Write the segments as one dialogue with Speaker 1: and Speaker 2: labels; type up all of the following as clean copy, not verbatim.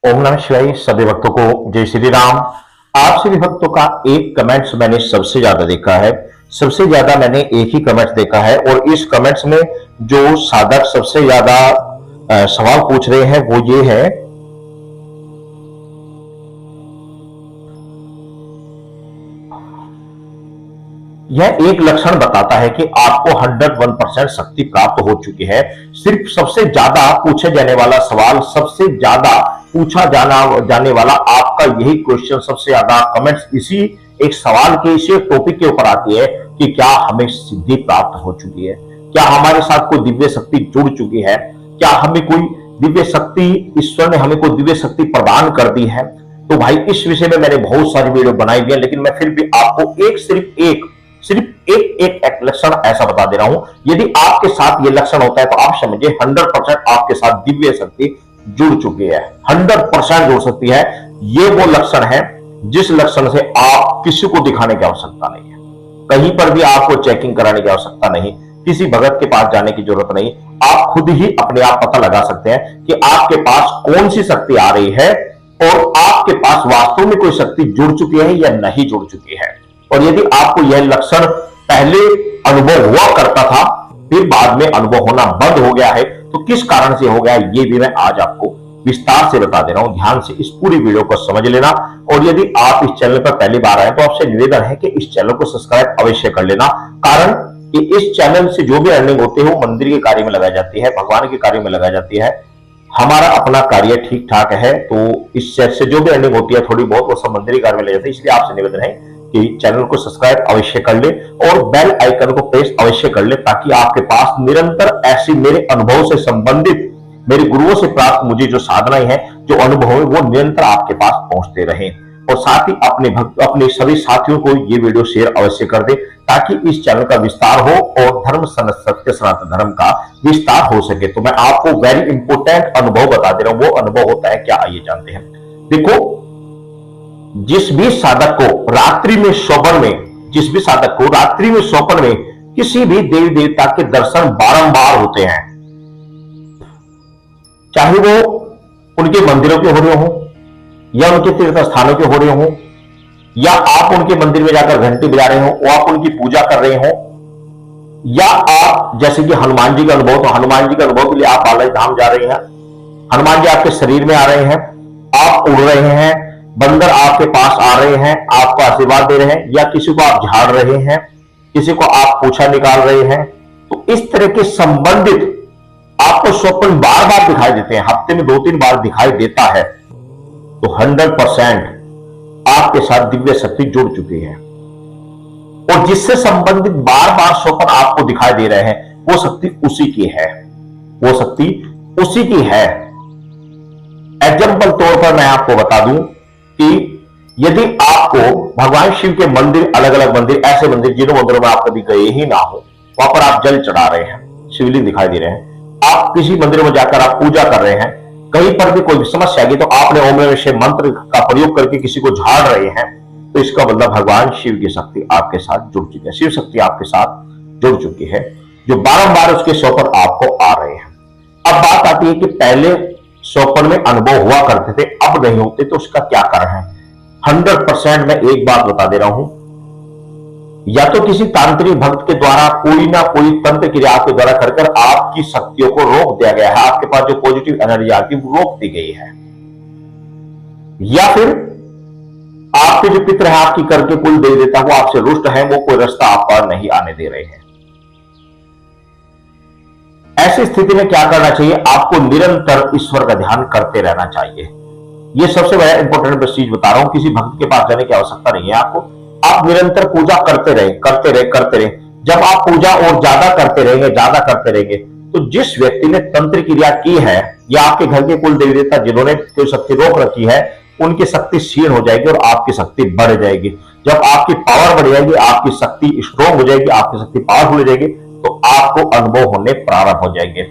Speaker 1: ओम नमः शिवाय। सभी भक्तों को जय श्री राम। आप सभी भक्तों का एक कमेंट्स मैंने सबसे ज्यादा देखा है। सबसे ज्यादा मैंने एक ही कमेंट्स देखा है और इस कमेंट्स में जो साधक सबसे ज्यादा सवाल पूछ रहे हैं वो ये है, यह एक लक्षण बताता है कि आपको 101% शक्ति प्राप्त हो चुकी है। सिर्फ सबसे ज्यादा पूछे जाने वाला सवाल, सबसे ज्यादा पूछा जाने वाला आपका यही क्वेश्चन, सबसे ज्यादा कमेंट्स इसी एक सवाल के, इसी एक टॉपिक के ऊपर आती है कि क्या हमें सिद्धि प्राप्त हो चुकी है, क्या हमारे साथ कोई दिव्य शक्ति जुड़ चुकी है, क्या हमें कोई दिव्य शक्ति, ईश्वर ने हमें कोई दिव्य शक्ति प्रदान कर दी है। तो भाई इस विषय में मैंने बहुत सारी वीडियो बनाई हुई है, लेकिन मैं फिर भी आपको सिर्फ एक लक्षण ऐसा बता दे रहा हूं। यदि आपके साथ ये लक्षण होता है तो आप समझिए 100% आपके साथ दिव्य शक्ति जुड़ चुकी है। 100% जुड़ सकती है। ये वो लक्षण है जिस लक्षण से आप किसी को दिखाने की आवश्यकता नहीं है, कहीं पर भी आपको चेकिंग कराने की आवश्यकता नहीं, किसी भगत के पास जाने की जरूरत नहीं। आप खुद ही अपने आप पता लगा सकते हैं कि आपके पास कौन सी शक्ति आ रही है और आपके पास वास्तव में कोई शक्ति जुड़ चुकी है या नहीं जुड़ चुकी है। और यदि आपको यह लक्षण पहले अनुभव हुआ करता था, फिर बाद में अनुभव होना बंद हो गया है, तो किस कारण से हो गया ये भी मैं आज आपको विस्तार से बता दे रहा हूं। ध्यान से इस पूरी वीडियो को समझ लेना। और यदि आप इस चैनल पर पहली बार आए तो आपसे निवेदन है कि इस चैनल को सब्सक्राइब अवश्य कर लेना। कारण कि इस चैनल से जो भी अर्निंग होती है वो मंदिर के कार्य में लगाई जाती है, भगवान के कार्य में लगाई जाती है। हमारा अपना कार्य ठीक ठाक है, तो इस से जो भी अर्निंग होती है थोड़ी बहुत वो सब मंदिर के कार्य में लगाई जाती है। इसलिए आपसे निवेदन है कि चैनल को सब्सक्राइब अवश्य कर ले और बेल आइकन को प्रेस अवश्य कर ले, ताकि आपके पास निरंतर ऐसी मेरे अनुभव से संबंधित, मेरे गुरुओं से प्राप्त मुझे जो साधनाएं हैं, जो अनुभव है, वो निरंतर आपके पास पहुंचते रहें। और साथ ही अपने सभी साथियों को ये वीडियो शेयर अवश्य कर दे, ताकि इस चैनल का विस्तार हो और धर्म सत्य सनातन धर्म का विस्तार हो सके। तो मैं आपको वेरी इंपोर्टेंट अनुभव बता दे रहा हूं। वो अनुभव होता है क्या, आइए जानते हैं। देखो, जिस भी साधक को रात्रि में स्वप्न में किसी भी देवी देवता के दर्शन बारंबार होते हैं, चाहे वो उनके मंदिरों के हो रहे हो या उनके तीर्थ स्थानों के हो रहे हो, या आप उनके मंदिर में जाकर घंटी बजा रहे हो, और आप उनकी पूजा कर रहे हो, या आप जैसे कि हनुमान जी का अनुभव, तो हनुमान जी के अनुभव के लिए आप बालाजी धाम जा रहे हैं, हनुमान जी आपके शरीर में आ रहे हैं, आप उड़ रहे हैं, बंदर आपके पास आ रहे हैं, आपको आशीर्वाद दे रहे हैं, या किसी को आप झाड़ रहे हैं, किसी को आप पूछा निकाल रहे हैं, तो इस तरह के संबंधित आपको स्वप्न बार बार दिखाई देते हैं, हफ्ते में 2-3 बार दिखाई देता है, तो 100% आपके साथ दिव्य शक्ति जुड़ चुकी है। और जिससे संबंधित बार बार स्वप्न आपको दिखाई दे रहे हैं, वो शक्ति उसी की है, वो शक्ति उसी की है। एग्जाम्पल तौर पर मैं आपको बता दूं कि यदि आपको भगवान शिव के मंदिर, अलग अलग मंदिर, ऐसे मंदिर जिन मंदिरों में आप कभी गए ही ना हो, वहां पर आप जल चढ़ा रहे हैं, शिवलिंग दिखाई दे रहे हैं, आप किसी मंदिर में जाकर आप पूजा कर रहे हैं, कहीं पर भी कोई समस्या आ गई तो आपने ओम नमः शिवाय मंत्र का प्रयोग करके किसी को झाड़ रहे हैं, तो इसका मतलब भगवान शिव की शक्ति आपके साथ जुड़ चुकी है, शिव शक्ति आपके साथ जुड़ चुकी है, जो बारंबार उसके स्वप्न आपको आ रहे हैं। अब बात आती है कि पहले स्वप्न में अनुभव हुआ करते थे, अब नहीं होते, तो उसका क्या कारण है। 100% मैं एक बात बता दे रहा हूं, या तो किसी तांत्रिक भक्त के द्वारा कोई ना कोई तंत्र क्रिया आपके द्वारा कर आपकी शक्तियों को रोक दिया गया है, आपके पास जो पॉजिटिव एनर्जी आती है वो रोक दी गई है, या फिर आपके जो पितर है, आपकी करके कुल दे देता, वो आपसे रुष्ट है, वो कोई रास्ता आप पर नहीं आने दे रहे हैं। ऐसी स्थिति में क्या करना चाहिए, आपको निरंतर ईश्वर का ध्यान करते रहना चाहिए। यह सबसे बड़ा इंपॉर्टेंट चीज बता रहा हूं। किसी भक्त के पास जाने की आवश्यकता नहीं है आपको, आप निरंतर पूजा करते रहे। जब आप पूजा और ज्यादा करते रहेंगे, तो जिस व्यक्ति ने तंत्र क्रिया की है या आपके घर के कुल देवी देवता जिन्होंने कोई शक्ति रोक रखी है, उनकी शक्ति क्षीण हो जाएगी और आपकी शक्ति बढ़ जाएगी। जब आपकी पावर बढ़ जाएगी, आपकी शक्ति स्ट्रॉन्ग हो जाएगी, आपकी शक्ति पावरफुल हो जाएगी, तो आपको अनुभव होने प्रारंभ हो जाएंगे।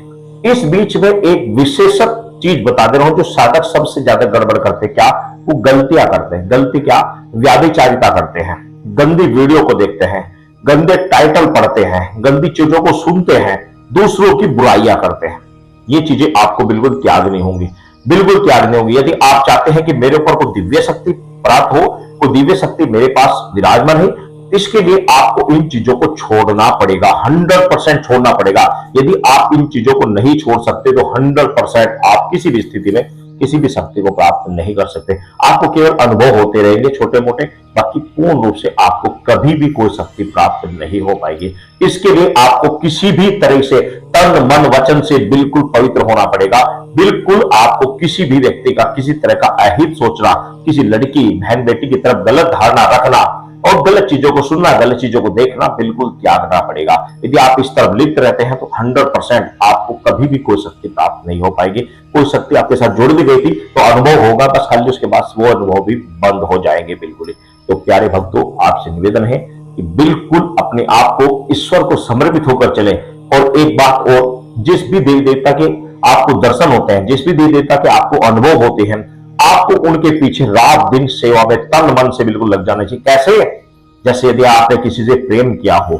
Speaker 1: इस बीच में एक विशेष चीज बता दे रहा हूं, जो साधक सबसे ज्यादा गड़बड़ करते, क्या वो गलतियां करते हैं। गलती क्या, व्याभिचारिता करते हैं, गंदी वीडियो को देखते हैं, गंदे टाइटल पढ़ते हैं, गंदी चीजों को सुनते हैं, दूसरों की बुराइयां करते हैं। ये चीजें आपको बिल्कुल त्यागनी होंगी। बिल्कुल त्यागनी होगी। यदि आप चाहते हैं कि मेरे ऊपर कोई दिव्य शक्ति प्राप्त हो, कोई दिव्य शक्ति मेरे पास विराजमान है, इसके लिए आपको इन चीजों को छोड़ना पड़ेगा, 100% छोड़ना पड़ेगा। यदि आप इन चीजों को नहीं छोड़ सकते तो 100% आप किसी भी स्थिति में किसी भी शक्ति को प्राप्त नहीं कर सकते। आपको केवल अनुभव होते रहेंगे छोटे मोटे, बाकी पूर्ण रूप से आपको कभी भी कोई शक्ति प्राप्त नहीं हो पाएगी। इसके लिए आपको किसी भी तरह से तन मन वचन से बिल्कुल पवित्र होना पड़ेगा। बिल्कुल आपको किसी भी व्यक्ति का किसी तरह का अहित सोचना, किसी लड़की बहन बेटी की तरफ गलत धारणा रखना और गलत चीजों को सुनना, गलत चीजों को देखना बिल्कुल त्यागना पड़ेगा। यदि आप इस तरफ लिप्त रहते हैं तो 100% आपको कभी भी कोई शक्ति प्राप्त नहीं हो पाएगी। कोई शक्ति आपके साथ जुड़ भी गई थी तो अनुभव होगा बस, खाली उसके बाद वो अनुभव भी बंद हो जाएंगे बिल्कुल ही। तो प्यारे भक्तों, आपसे निवेदन है कि बिल्कुल अपने आप को ईश्वर को समर्पित होकर चले। और एक बात और, जिस भी देवी देवता के आपको दर्शन होते हैं, जिस भी देवी देवता के आपको अनुभव होते हैं, आपको उनके पीछे रात दिन सेवा में तन मन से बिल्कुल लग जाना चाहिए। कैसे? जैसे यदि आपने किसी से प्रेम किया हो,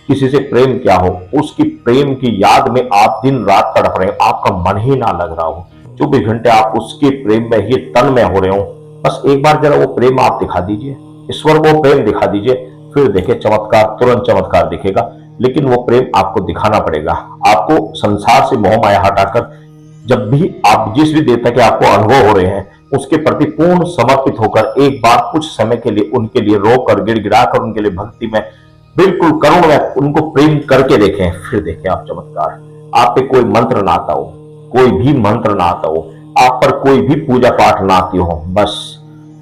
Speaker 1: किसी से प्रेम किया हो, उसकी प्रेम की याद में आप दिन रात तड़प रहे हो, आपका मन ही ना लग रहा हो, 24 घंटे आप उसके प्रेम में ही तन में हो रहे हो, बस एक बार जरा वो प्रेम आप दिखा दीजिए, ईश्वर को प्रेम दिखा दीजिए, फिर देखिए चमत्कार, तुरंत चमत्कार दिखेगा। लेकिन वो प्रेम आपको दिखाना पड़ेगा। आपको संसार से मोह माया हटाकर जब भी आप जिस भी देवता के आपको अनुभव हो रहे हैं उसके प्रति पूर्ण समर्पित होकर एक बार कुछ समय के लिए उनके लिए रोकर गिड़गिड़ाकर उनके लिए भक्ति में बिल्कुल करुण में उनको प्रेम करके देखें, फिर देखें आप चमत्कार। आप पे कोई मंत्र ना आता हो, कोई भी मंत्र ना आता हो, आप पर कोई भी पूजा पाठ ना आती हो, बस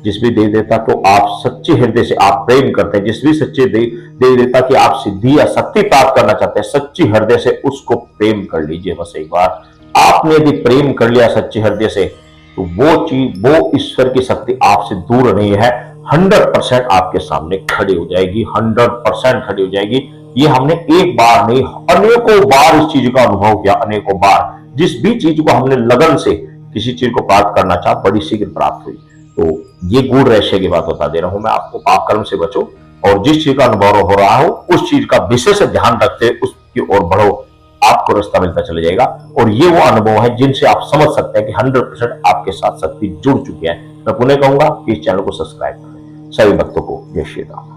Speaker 1: जिस भी देवी देवता को आप सच्चे हृदय से आप प्रेम करते हैं, जिस भी सच्चे देवी देवता की आप सिद्धि या शक्ति प्राप्त करना चाहते हैं, सच्ची हृदय से उसको प्रेम कर लीजिए। बस एक बार आपने यदि प्रेम कर लिया सच्चे हृदय से तो वो चीज, वो ईश्वर की शक्ति आपसे दूर नहीं है, 100% आपके सामने खड़ी हो जाएगी, 100% खड़ी हो जाएगी। ये हमने एक बार नहीं अनेकों बार इस चीज का अनुभव किया, अनेकों बार। जिस भी चीज को हमने लगन से किसी चीज को प्राप्त करना चाहा, बड़ी शीघ्र प्राप्त हुई। तो ये गूढ़ रहस्य की बात बता दे रहा हूं मैं आपको। पाप कर्म से बचो और जिस चीज का अनुभव हो रहा हो उस चीज का विशेष ध्यान रखते उसकी ओर बढ़ो, आपको रास्ता मिलता चला जाएगा। और ये वो अनुभव है जिनसे आप समझ सकते हैं कि 100% आपके साथ शक्ति जुड़ चुकी है। मैं पुनः कहूंगा कि इस चैनल को सब्सक्राइब करें। सभी भक्तों को जय श्री राम।